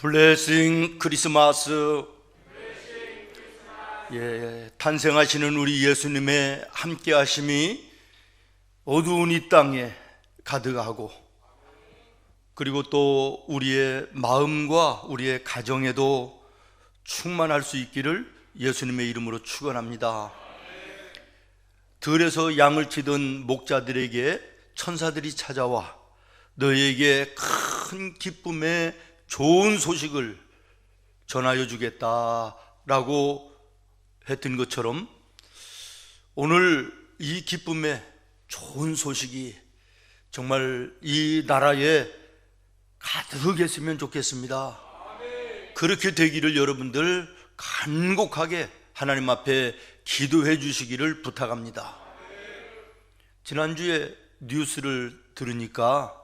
블레싱 크리스마스. 탄생하시는 우리 예수님의 함께 하심이 어두운 이 땅에 가득하고, 그리고 또 우리의 마음과 우리의 가정에도 충만할 수 있기를 예수님의 이름으로 축원합니다. 들에서 양을 치던 목자들에게 천사들이 찾아와 너희에게 큰 기쁨의 좋은 소식을 전하여 주겠다라고 했던 것처럼, 오늘 이 기쁨의 좋은 소식이 정말 이 나라에 가득했으면 좋겠습니다. 그렇게 되기를 여러분들 간곡하게 하나님 앞에 기도해 주시기를 부탁합니다. 지난주에 뉴스를 들으니까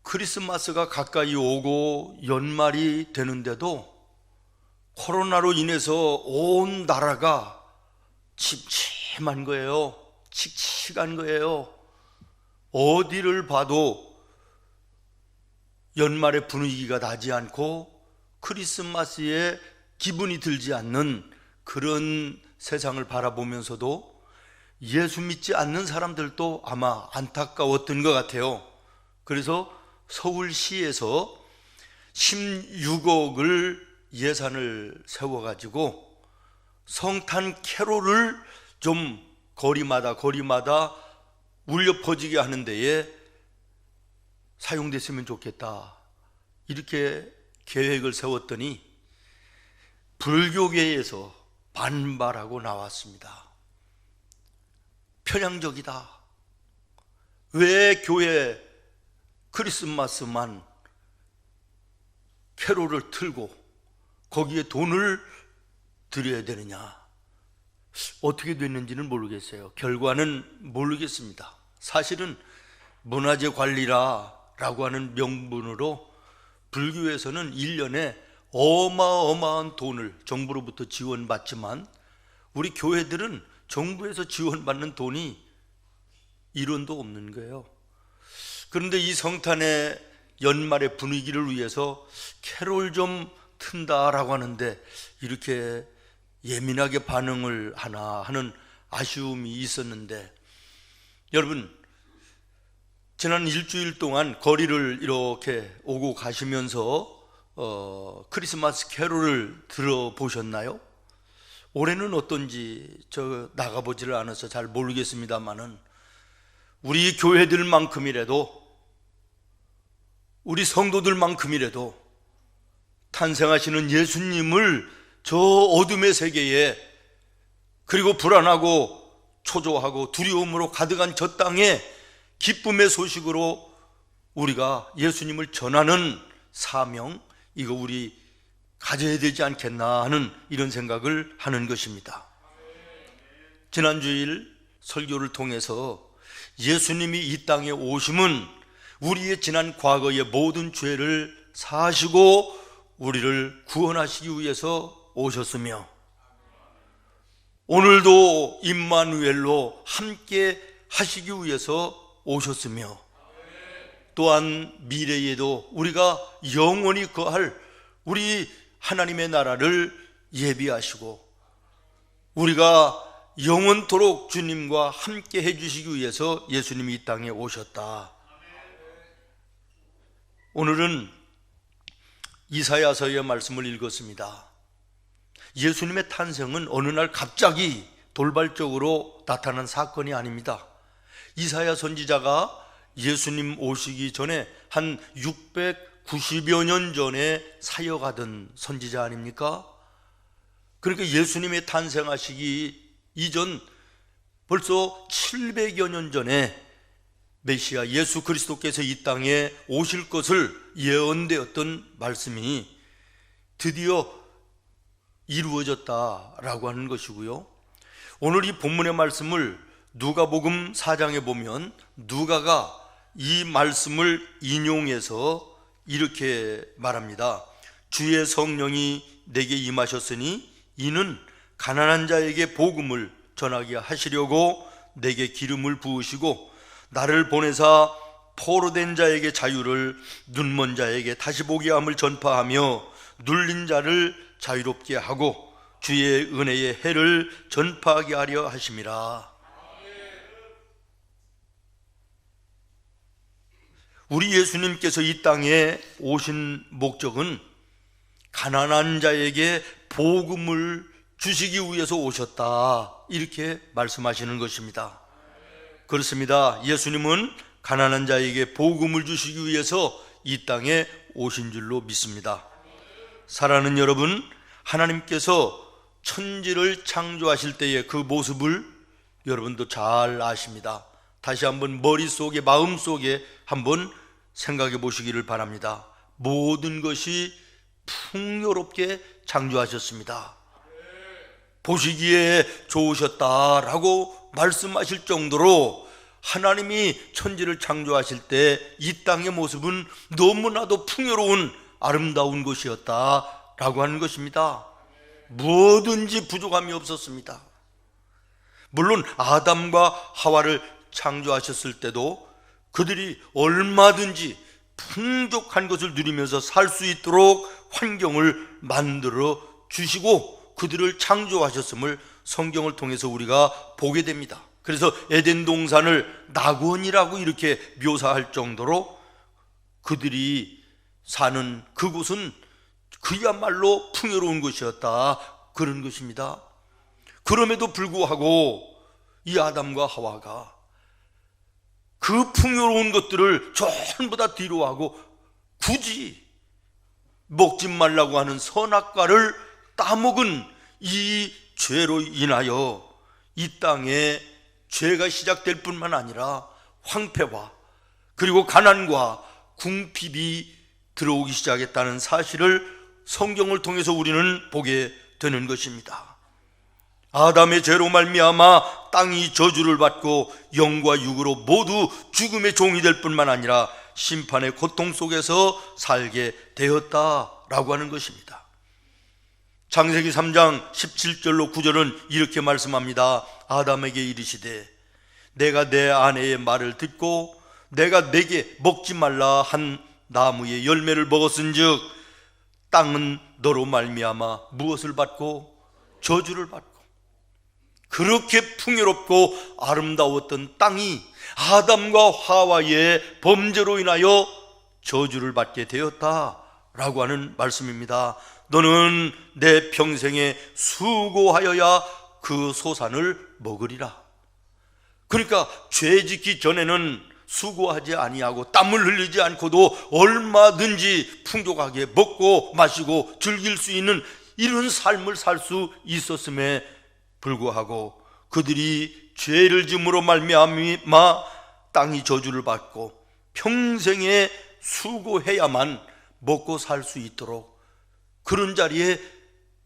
크리스마스가 가까이 오고 연말이 되는데도 코로나로 인해서 온 나라가 침침한 거예요. 칙칙한 거예요. 어디를 봐도 연말의 분위기가 나지 않고 크리스마스에 기분이 들지 않는 그런 세상을 바라보면서도 예수 믿지 않는 사람들도 아마 안타까웠던 것 같아요. 그래서 서울시에서 16억을 예산을 세워가지고 성탄 캐롤을 좀 거리마다 울려 퍼지게 하는 데에 사용됐으면 좋겠다, 이렇게 계획을 세웠더니 불교계에서 반발하고 나왔습니다. 편향적이다. 왜 교회 크리스마스만 캐롤을 틀고 거기에 돈을 들여야 되느냐. 어떻게 됐는지는 모르겠어요. 결과는 모르겠습니다. 사실은 문화재 관리라고 하는 명분으로 불교에서는 1년에 어마어마한 돈을 정부로부터 지원받지만 우리 교회들은 정부에서 지원받는 돈이 1원도 없는 거예요. 그런데 이 성탄의 연말의 분위기를 위해서 캐롤 좀 튼다라고 하는데 이렇게 예민하게 반응을 하나 하는 아쉬움이 있었는데, 여러분, 지난 일주일 동안 거리를 이렇게 오고 가시면서 크리스마스 캐롤을 들어보셨나요? 올해는 어떤지 저 나가보지를 않아서 잘 모르겠습니다만은 우리 교회들만큼이라도, 우리 성도들만큼이라도 탄생하시는 예수님을 저 어둠의 세계에, 그리고 불안하고 초조하고 두려움으로 가득한 저 땅에 기쁨의 소식으로 우리가 예수님을 전하는 사명, 이거 우리 가져야 되지 않겠나 하는 이런 생각을 하는 것입니다. 지난주일 설교를 통해서 예수님이 이 땅에 오심은 우리의 지난 과거의 모든 죄를 사하시고 우리를 구원하시기 위해서 오셨으며, 오늘도 임마누엘로 함께 하시기 위해서 오셨으며, 또한 미래에도 우리가 영원히 거할 우리 하나님의 나라를 예비하시고 우리가 영원토록 주님과 함께 해주시기 위해서 예수님이 이 땅에 오셨다. 오늘은 이사야서의 말씀을 읽었습니다. 예수님의 탄생은 어느 날 갑자기 돌발적으로 나타난 사건이 아닙니다. 이사야 선지자가 예수님 오시기 전에 한 690여 년 전에 사역하던 선지자 아닙니까? 그러니까 예수님의 탄생하시기 이전 벌써 700여 년 전에 메시아 예수 그리스도께서 이 땅에 오실 것을 예언되었던 말씀이 드디어 이루어졌다라고 하는 것이고요. 오늘 이 본문의 말씀을 누가복음 4장에 보면 누가가 이 말씀을 인용해서 이렇게 말합니다. 주의 성령이 내게 임하셨으니 이는 가난한 자에게 복음을 전하게 하시려고 내게 기름을 부으시고 나를 보내사 포로된 자에게 자유를, 눈먼 자에게 다시 보게 함을 전파하며 눌린 자를 자유롭게 하고 주의 은혜의 해를 전파하게 하려 하심이라. 우리 예수님께서 이 땅에 오신 목적은 가난한 자에게 복음을 주시기 위해서 오셨다, 이렇게 말씀하시는 것입니다. 그렇습니다. 예수님은 가난한 자에게 복음을 주시기 위해서 이 땅에 오신 줄로 믿습니다. 사랑하는 여러분, 하나님께서 천지를 창조하실 때의 그 모습을 여러분도 잘 아십니다. 다시 한번 머릿속에, 마음속에 한번 생각해 보시기를 바랍니다. 모든 것이 풍요롭게 창조하셨습니다. 보시기에 좋으셨다라고 말씀하실 정도로 하나님이 천지를 창조하실 때 이 땅의 모습은 너무나도 풍요로운 아름다운 것이었다라고 하는 것입니다. 뭐든지 부족함이 없었습니다. 물론 아담과 하와를 창조하셨을 때도 그들이 얼마든지 풍족한 것을 누리면서 살 수 있도록 환경을 만들어 주시고 그들을 창조하셨음을 성경을 통해서 우리가 보게 됩니다. 그래서 에덴 동산을 낙원이라고 이렇게 묘사할 정도로 그들이 사는 그곳은 그야말로 풍요로운 것이었다, 그런 것입니다. 그럼에도 불구하고 이 아담과 하와가 그 풍요로운 것들을 전부 다 뒤로하고 굳이 먹지 말라고 하는 선악과를 따먹은 이 죄로 인하여 이 땅에 죄가 시작될 뿐만 아니라 황폐와 그리고 가난과 궁핍이 들어오기 시작했다는 사실을 성경을 통해서 우리는 보게 되는 것입니다. 아담의 죄로 말미암아 땅이 저주를 받고 영과 육으로 모두 죽음의 종이 될 뿐만 아니라 심판의 고통 속에서 살게 되었다라고 하는 것입니다. 창세기 3장 17절로 9절은 이렇게 말씀합니다. 아담에게 이르시되 내가 내 아내의 말을 듣고 내가 내게 먹지 말라 한 나무의 열매를 먹었은즉 땅은 너로 말미암아 무엇을 받고 저주를 받고, 그렇게 풍요롭고 아름다웠던 땅이 아담과 하와의 범죄로 인하여 저주를 받게 되었다라고 하는 말씀입니다. 너는 내 평생에 수고하여야 그 소산을 먹으리라. 그러니까 죄 짓기 전에는 수고하지 아니하고 땀을 흘리지 않고도 얼마든지 풍족하게 먹고 마시고 즐길 수 있는 이런 삶을 살 수 있었음에 불구하고 그들이 죄를 지음으로 말미암아 땅이 저주를 받고 평생에 수고해야만 먹고 살 수 있도록 그런 자리에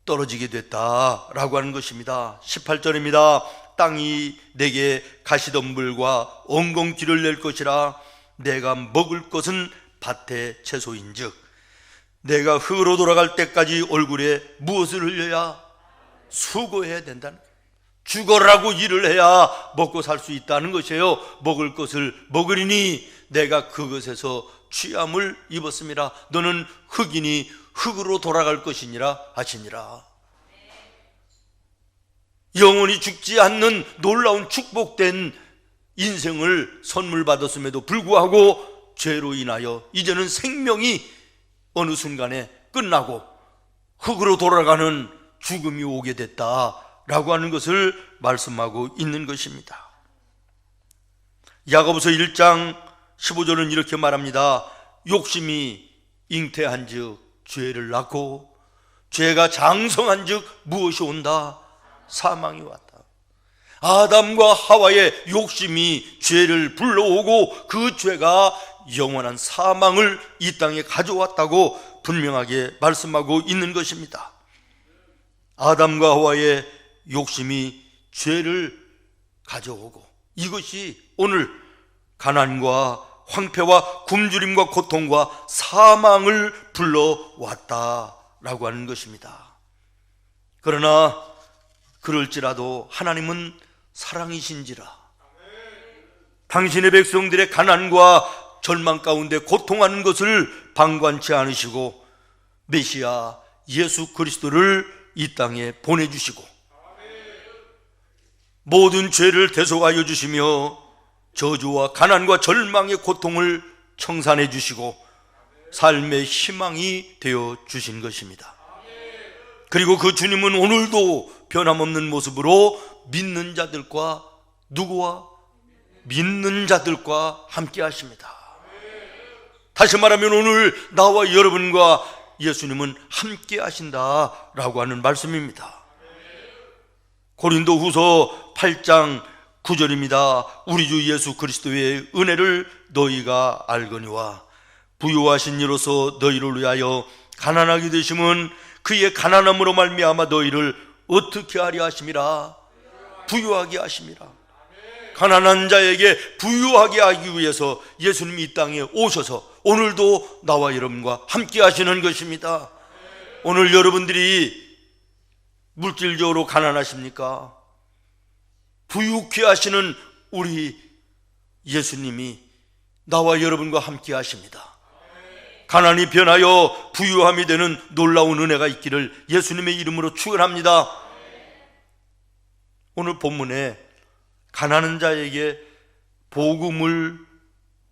떨어지게 됐다라고 하는 것입니다. 18절입니다. 땅이 내게 가시덤불과 엉겅퀴를 낼 것이라. 내가 먹을 것은 밭의 채소인즉 내가 흙으로 돌아갈 때까지 얼굴에 무엇을 흘려야? 수고해야 된다는 거예요. 죽어라고 일을 해야 먹고 살 수 있다는 것이에요. 먹을 것을 먹으리니 내가 그것에서 취함을 입었습니다. 너는 흙이니 흙으로 돌아갈 것이니라 하시니라. 영원히 죽지 않는 놀라운 축복된 인생을 선물 받았음에도 불구하고 죄로 인하여 이제는 생명이 어느 순간에 끝나고 흙으로 돌아가는 죽음이 오게 됐다라고 하는 것을 말씀하고 있는 것입니다. 야고보서 1장 15절은 이렇게 말합니다. 욕심이 잉태한즉 죄를 낳고 죄가 장성한즉 무엇이 온다? 사망이 왔다. 아담과 하와의 욕심이 죄를 불러오고 그 죄가 영원한 사망을 이 땅에 가져왔다고 분명하게 말씀하고 있는 것입니다. 아담과 하와의 욕심이 죄를 가져오고 이것이 오늘 가난과 황폐와 굶주림과 고통과 사망을 불러왔다라고 하는 것입니다. 그러나 그럴지라도 하나님은 사랑이신지라 당신의 백성들의 가난과 절망 가운데 고통하는 것을 방관치 않으시고 메시아 예수 그리스도를 이 땅에 보내주시고 모든 죄를 대속하여 주시며 저주와 가난과 절망의 고통을 청산해 주시고 삶의 희망이 되어 주신 것입니다. 그리고 그 주님은 오늘도 변함없는 모습으로 믿는 자들과 누구와? 믿는 자들과 함께 하십니다. 다시 말하면 오늘 나와 여러분과 예수님은 함께 하신다라고 하는 말씀입니다. 고린도후서 8장 9절입니다. 우리 주 예수 그리스도의 은혜를 너희가 알거니와 부유하신 이로서 너희를 위하여 가난하게 되심은 그의 가난함으로 말미암아 너희를 어떻게 하려 하심이라? 부유하게 하심이라. 가난한 자에게 부유하게 하기 위해서 예수님이 이 땅에 오셔서 오늘도 나와 여러분과 함께 하시는 것입니다. 오늘 여러분들이 물질적으로 가난하십니까? 부유케 하시는 우리 예수님이 나와 여러분과 함께 하십니다. 가난이 변하여 부유함이 되는 놀라운 은혜가 있기를 예수님의 이름으로 축원합니다. 오늘 본문에 가난한 자에게 복음을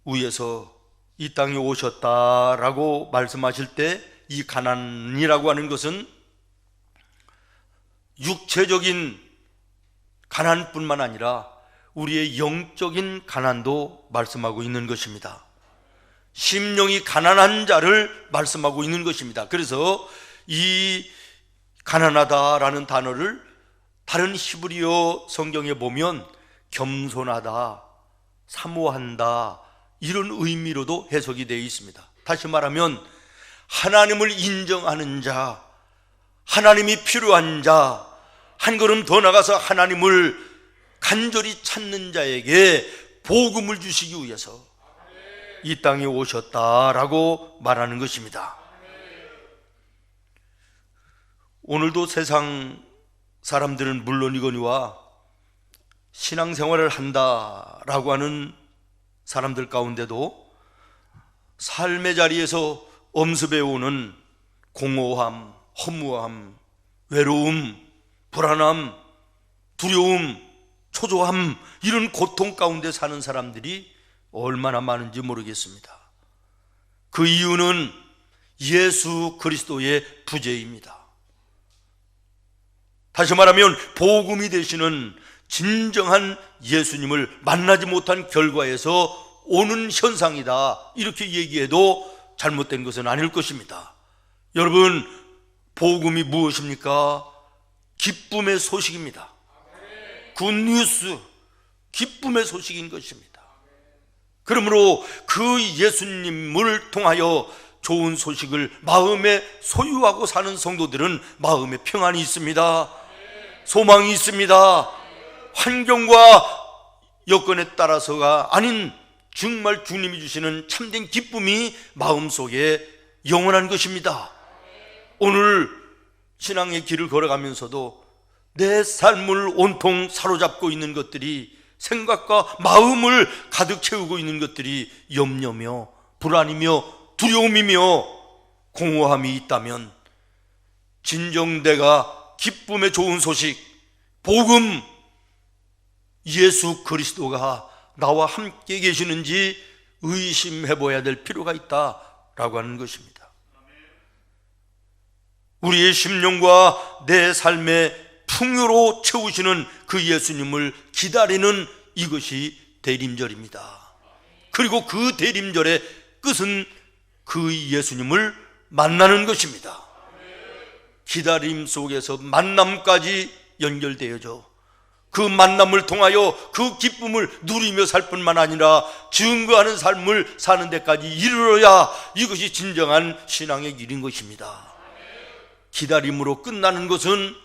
위해서 이 땅에 오셨다라고 말씀하실 때 이 가난이라고 하는 것은 육체적인 가난뿐만 아니라 우리의 영적인 가난도 말씀하고 있는 것입니다. 심령이 가난한 자를 말씀하고 있는 것입니다. 그래서 이 가난하다라는 단어를 다른 히브리어 성경에 보면 겸손하다, 사모한다 이런 의미로도 해석이 되어 있습니다. 다시 말하면 하나님을 인정하는 자, 하나님이 필요한 자, 한 걸음 더 나가서 하나님을 간절히 찾는 자에게 복음을 주시기 위해서 이 땅에 오셨다라고 말하는 것입니다. 오늘도 세상 사람들은 물론이거니와 신앙생활을 한다라고 하는 사람들 가운데도 삶의 자리에서 엄습해 오는 공허함, 허무함, 외로움, 불안함, 두려움, 초조함 이런 고통 가운데 사는 사람들이 얼마나 많은지 모르겠습니다. 그 이유는 예수 그리스도의 부재입니다. 다시 말하면 복음이 되시는 진정한 예수님을 만나지 못한 결과에서 오는 현상이다 이렇게 얘기해도 잘못된 것은 아닐 것입니다. 여러분, 복음이 무엇입니까? 기쁨의 소식입니다. 굿뉴스, 기쁨의 소식인 것입니다. 그러므로 그 예수님을 통하여 좋은 소식을 마음에 소유하고 사는 성도들은 마음에 평안이 있습니다. 소망이 있습니다. 환경과 여건에 따라서가 아닌 정말 주님이 주시는 참된 기쁨이 마음속에 영원한 것입니다. 오늘 신앙의 길을 걸어가면서도 내 삶을 온통 사로잡고 있는 것들이, 생각과 마음을 가득 채우고 있는 것들이 염려며 불안이며 두려움이며 공허함이 있다면 진정대가 기쁨의 좋은 소식, 복음, 예수 그리스도가 나와 함께 계시는지 의심해 보아야 될 필요가 있다라고 하는 것입니다. 우리의 심령과 내 삶의 풍요로 채우시는 그 예수님을 기다리는 이것이 대림절입니다. 그리고 그 대림절의 끝은 그 예수님을 만나는 것입니다. 기다림 속에서 만남까지 연결되어져 그 만남을 통하여 그 기쁨을 누리며 살 뿐만 아니라 증거하는 삶을 사는 데까지 이르러야 이것이 진정한 신앙의 길인 것입니다. 기다림으로 끝나는 것은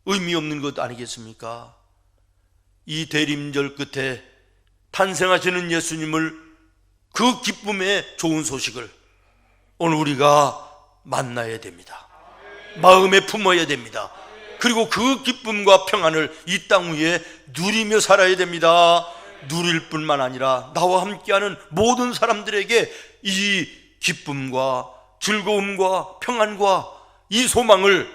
의미 없는 것 아니겠습니까? 이 대림절 끝에 탄생하시는 예수님을, 그 기쁨의 좋은 소식을 오늘 우리가 만나야 됩니다. 마음에 품어야 됩니다. 그리고 그 기쁨과 평안을 이 땅 위에 누리며 살아야 됩니다. 누릴 뿐만 아니라 나와 함께하는 모든 사람들에게 이 기쁨과 즐거움과 평안과 이 소망을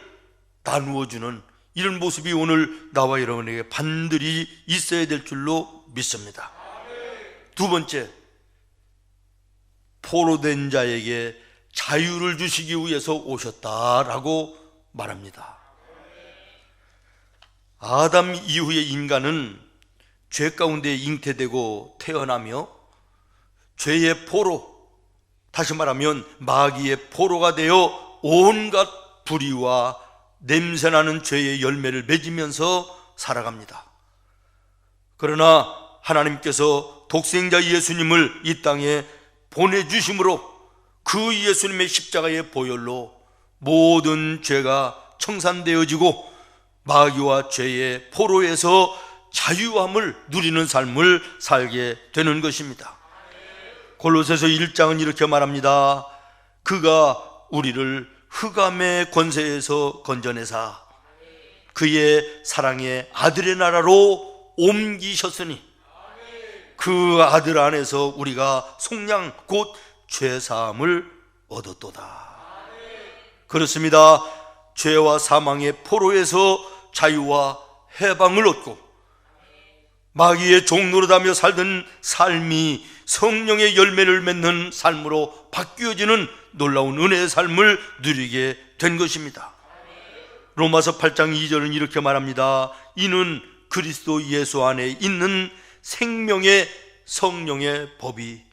나누어주는 이런 모습이 오늘 나와 여러분에게 반드시 있어야 될 줄로 믿습니다. 두 번째, 포로된 자에게 자유를 주시기 위해서 오셨다라고 말합니다. 아담 이후의 인간은 죄 가운데 잉태되고 태어나며 죄의 포로, 다시 말하면 마귀의 포로가 되어 온갖 불의와 냄새나는 죄의 열매를 맺으면서 살아갑니다. 그러나 하나님께서 독생자 예수님을 이 땅에 보내주심으로 그 예수님의 십자가의 보혈로 모든 죄가 청산되어지고 마귀와 죄의 포로에서 자유함을 누리는 삶을 살게 되는 것입니다. 골로새서 1장은 이렇게 말합니다. 그가 우리를 흑암의 권세에서 건져내사 그의 사랑의 아들의 나라로 옮기셨으니 그 아들 안에서 우리가 속량 곧 죄사함을 얻었도다. 그렇습니다. 죄와 사망의 포로에서 자유와 해방을 얻고 마귀의 종노릇하며 살던 삶이 성령의 열매를 맺는 삶으로 바뀌어지는 놀라운 은혜의 삶을 누리게 된 것입니다. 로마서 8장 2절은 이렇게 말합니다. 이는 그리스도 예수 안에 있는 생명의 성령의 법이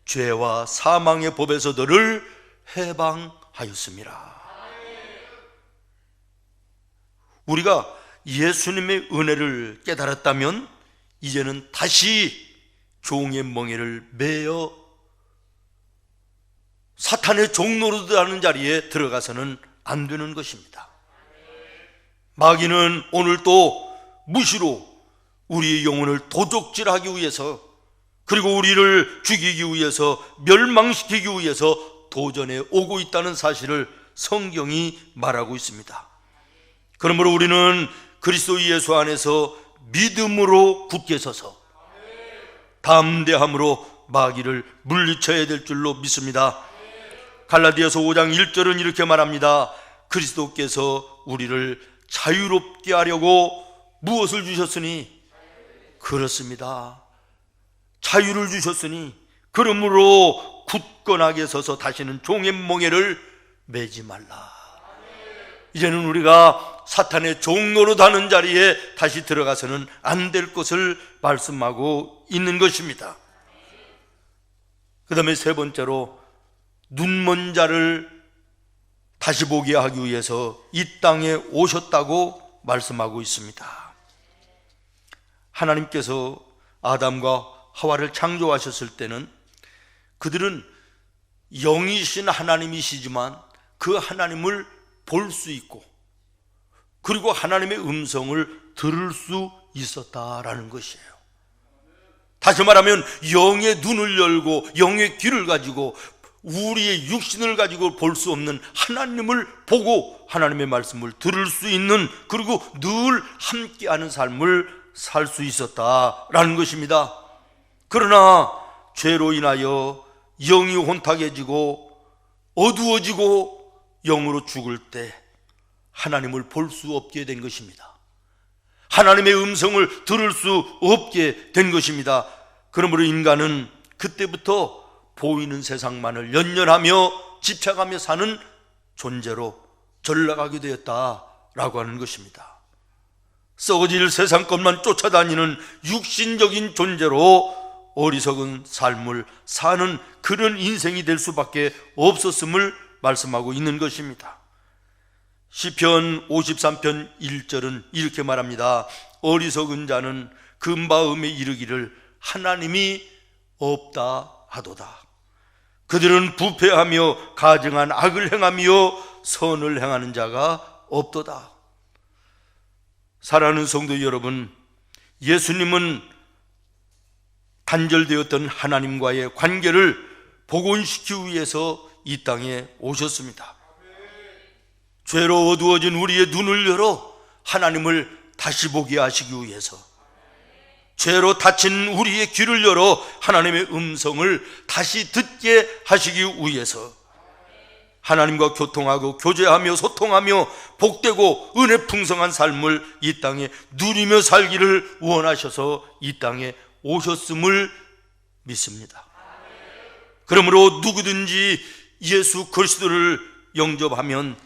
죄와 사망의 법에서 너를 해방하였습니다. 우리가 예수님의 은혜를 깨달았다면 이제는 다시 종의 멍에를 매어 사탄의 종노릇하는 자리에 들어가서는 안 되는 것입니다. 마귀는 오늘 또 무시로 우리의 영혼을 도적질하기 위해서, 그리고 우리를 죽이기 위해서, 멸망시키기 위해서 도전해 오고 있다는 사실을 성경이 말하고 있습니다. 그러므로 우리는 그리스도 예수 안에서 믿음으로 굳게 서서 담대함으로 마귀를 물리쳐야 될 줄로 믿습니다. 갈라디아서 5장 1절은 이렇게 말합니다. 그리스도께서 우리를 자유롭게 하려고 무엇을 주셨으니? 그렇습니다. 자유를 주셨으니 그러므로 굳건하게 서서 다시는 종의 멍에를 매지 말라. 이제는 우리가 사탄의 종노릇하는 자리에 다시 들어가서는 안 될 것을 말씀하고 있는 것입니다. 그 다음에 세 번째로 눈먼 자를 다시 보게 하기 위해서 이 땅에 오셨다고 말씀하고 있습니다. 하나님께서 아담과 하와를 창조하셨을 때는 그들은 영이신 하나님이시지만 그 하나님을 볼 수 있고 그리고 하나님의 음성을 들을 수 있었다라는 것이에요. 다시 말하면 영의 눈을 열고 영의 귀를 가지고 우리의 육신을 가지고 볼 수 없는 하나님을 보고 하나님의 말씀을 들을 수 있는, 그리고 늘 함께하는 삶을 살 수 있었다라는 것입니다. 그러나 죄로 인하여 영이 혼탁해지고 어두워지고 영으로 죽을 때 하나님을 볼 수 없게 된 것입니다. 하나님의 음성을 들을 수 없게 된 것입니다. 그러므로 인간은 그때부터 보이는 세상만을 연연하며 집착하며 사는 존재로 전락하게 되었다라고 하는 것입니다. 썩어질 세상 것만 쫓아다니는 육신적인 존재로 어리석은 삶을 사는 그런 인생이 될 수밖에 없었음을 말씀하고 있는 것입니다. 시편 53편 1절은 이렇게 말합니다. 어리석은 자는 그 마음에 이르기를 하나님이 없다 하도다. 그들은 부패하며 가증한 악을 행하며 선을 행하는 자가 없도다. 사랑하는 성도 여러분, 예수님은 단절되었던 하나님과의 관계를 복원시키기 위해서 이 땅에 오셨습니다. 죄로 어두워진 우리의 눈을 열어 하나님을 다시 보게 하시기 위해서, 죄로 닫힌 우리의 귀를 열어 하나님의 음성을 다시 듣게 하시기 위해서 하나님과 교통하고 교제하며 소통하며 복되고 은혜 풍성한 삶을 이 땅에 누리며 살기를 원하셔서 이 땅에 오셨음을 믿습니다. 그러므로 누구든지 예수 그리스도를 영접하면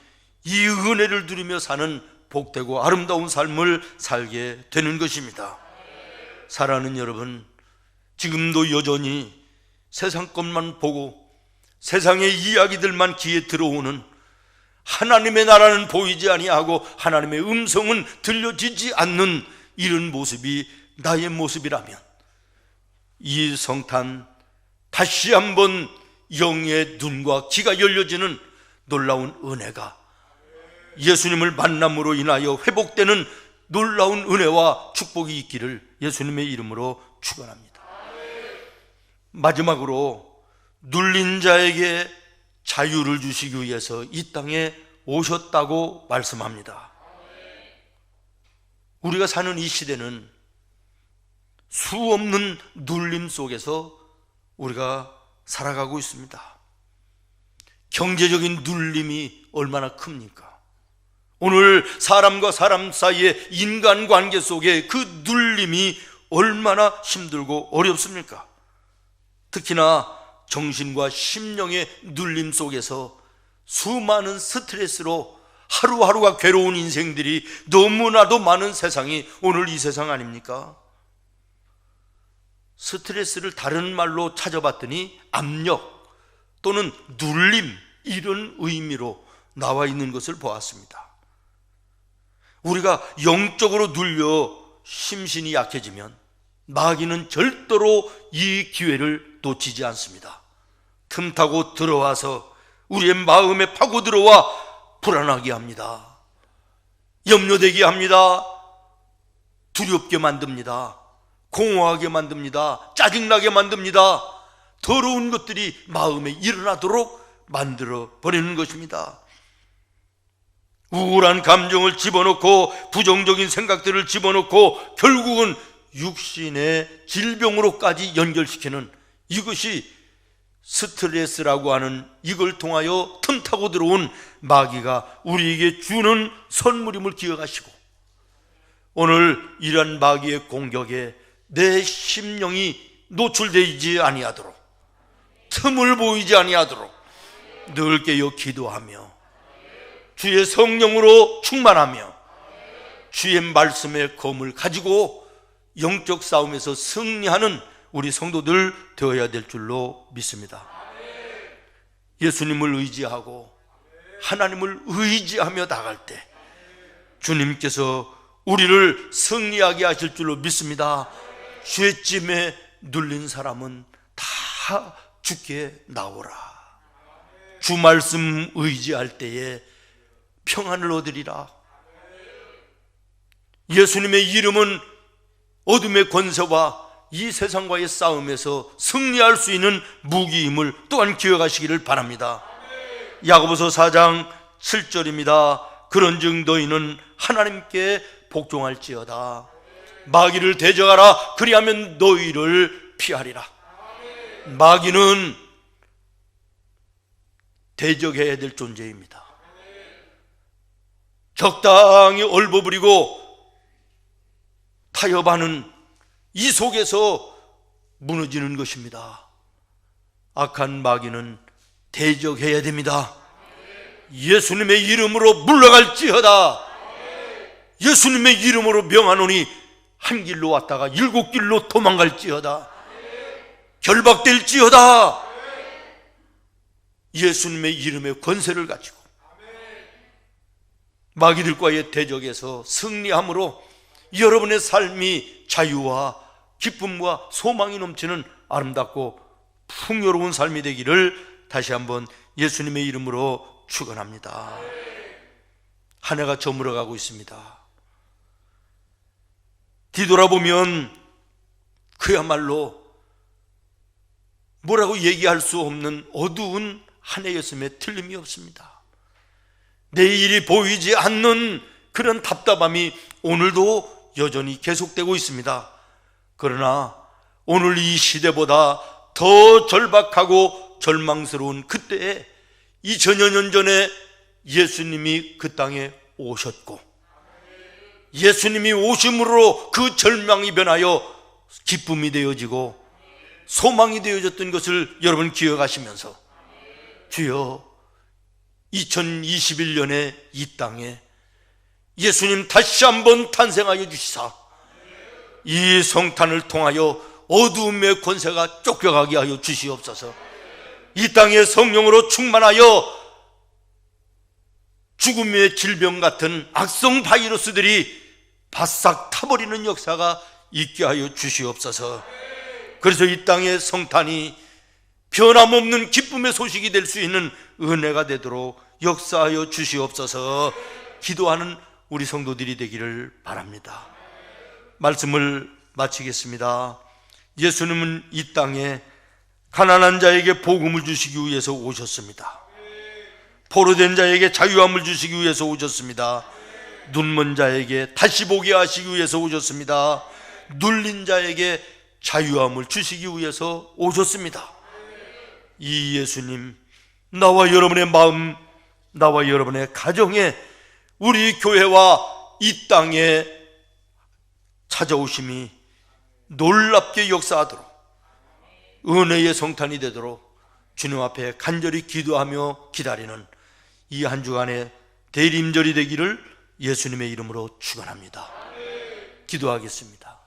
이 은혜를 누리며 사는 복되고 아름다운 삶을 살게 되는 것입니다. 사랑하는 여러분, 지금도 여전히 세상 것만 보고 세상의 이야기들만 귀에 들어오는, 하나님의 나라는 보이지 아니하고 하나님의 음성은 들려지지 않는 이런 모습이 나의 모습이라면 이 성탄 다시 한번 영의 눈과 귀가 열려지는 놀라운 은혜가, 예수님을 만남으로 인하여 회복되는 놀라운 은혜와 축복이 있기를 예수님의 이름으로 축원합니다. 마지막으로 눌린 자에게 자유를 주시기 위해서 이 땅에 오셨다고 말씀합니다. 우리가 사는 이 시대는 수없는 눌림 속에서 우리가 살아가고 있습니다. 경제적인 눌림이 얼마나 큽니까? 오늘 사람과 사람 사이의 인간관계 속에 그 눌림이 얼마나 힘들고 어렵습니까? 특히나 정신과 심령의 눌림 속에서 수많은 스트레스로 하루하루가 괴로운 인생들이 너무나도 많은 세상이 오늘 이 세상 아닙니까? 스트레스를 다른 말로 찾아봤더니 압력 또는 눌림, 이런 의미로 나와 있는 것을 보았습니다. 우리가 영적으로 눌려 심신이 약해지면 마귀는 절대로 이 기회를 놓치지 않습니다. 틈타고 들어와서 우리의 마음에 파고 들어와 불안하게 합니다. 염려되게 합니다. 두렵게 만듭니다. 공허하게 만듭니다. 짜증나게 만듭니다. 더러운 것들이 마음에 일어나도록 만들어 버리는 것입니다. 우울한 감정을 집어넣고 부정적인 생각들을 집어넣고 결국은 육신의 질병으로까지 연결시키는, 이것이 스트레스라고 하는, 이걸 통하여 틈타고 들어온 마귀가 우리에게 주는 선물임을 기억하시고, 오늘 이러한 마귀의 공격에 내 심령이 노출되지 아니하도록, 틈을 보이지 아니하도록 늘 깨어 기도하며 주의 성령으로 충만하며 주의 말씀의 검을 가지고 영적 싸움에서 승리하는 우리 성도들 되어야 될 줄로 믿습니다. 예수님을 의지하고 하나님을 의지하며 나갈 때 주님께서 우리를 승리하게 하실 줄로 믿습니다. 죄짐에 눌린 사람은 다 주께 나오라. 주 말씀 의지할 때에 평안을 얻으리라. 예수님의 이름은 어둠의 권세와 이 세상과의 싸움에서 승리할 수 있는 무기임을 또한 기억하시기를 바랍니다. 야고보서 4장 7절입니다. 그런즉 너희는 하나님께 복종할지어다. 마귀를 대적하라. 그리하면 너희를 피하리라. 마귀는 대적해야 될 존재입니다. 적당히 얼버무리고 타협하는 이 속에서 무너지는 것입니다. 악한 마귀는 대적해야 됩니다. 예수님의 이름으로 물러갈지어다. 예수님의 이름으로 명하노니 한 길로 왔다가 7길로 도망갈지어다. 결박될지어다. 예수님의 이름의 권세를 가지고 마귀들과의 대적에서 승리함으로 여러분의 삶이 자유와 기쁨과 소망이 넘치는 아름답고 풍요로운 삶이 되기를 다시 한번 예수님의 이름으로 축원합니다. 한 해가 저물어가고 있습니다. 뒤돌아보면 그야말로 뭐라고 얘기할 수 없는 어두운 한 해였음에 틀림이 없습니다. 내일이 보이지 않는 그런 답답함이 오늘도 여전히 계속되고 있습니다. 그러나 오늘 이 시대보다 더 절박하고 절망스러운 그때에 2000여 년 전에 예수님이 그 땅에 오셨고, 예수님이 오심으로 그 절망이 변하여 기쁨이 되어지고 소망이 되어졌던 것을 여러분 기억하시면서, 주여 2021년에 이 땅에 예수님 다시 한번 탄생하여 주시사 이 성탄을 통하여 어두움의 권세가 쫓겨가게 하여 주시옵소서. 이 땅에 성령으로 충만하여 죽음의 질병 같은 악성 바이러스들이 바싹 타버리는 역사가 있게 하여 주시옵소서. 그래서 이 땅의 성탄이 변함없는 기쁨의 소식이 될 수 있는 은혜가 되도록 역사하여 주시옵소서. 기도하는 우리 성도들이 되기를 바랍니다. 말씀을 마치겠습니다. 예수님은 이 땅에 가난한 자에게 복음을 주시기 위해서 오셨습니다. 포로된 자에게 자유함을 주시기 위해서 오셨습니다. 눈먼 자에게 다시 보게 하시기 위해서 오셨습니다. 눌린 자에게 자유함을 주시기 위해서 오셨습니다. 이 예수님, 나와 여러분의 마음, 나와 여러분의 가정에, 우리 교회와 이 땅에 찾아오심이 놀랍게 역사하도록, 은혜의 성탄이 되도록 주님 앞에 간절히 기도하며 기다리는 이 한 주간의 대림절이 되기를 예수님의 이름으로 축원합니다. 기도하겠습니다.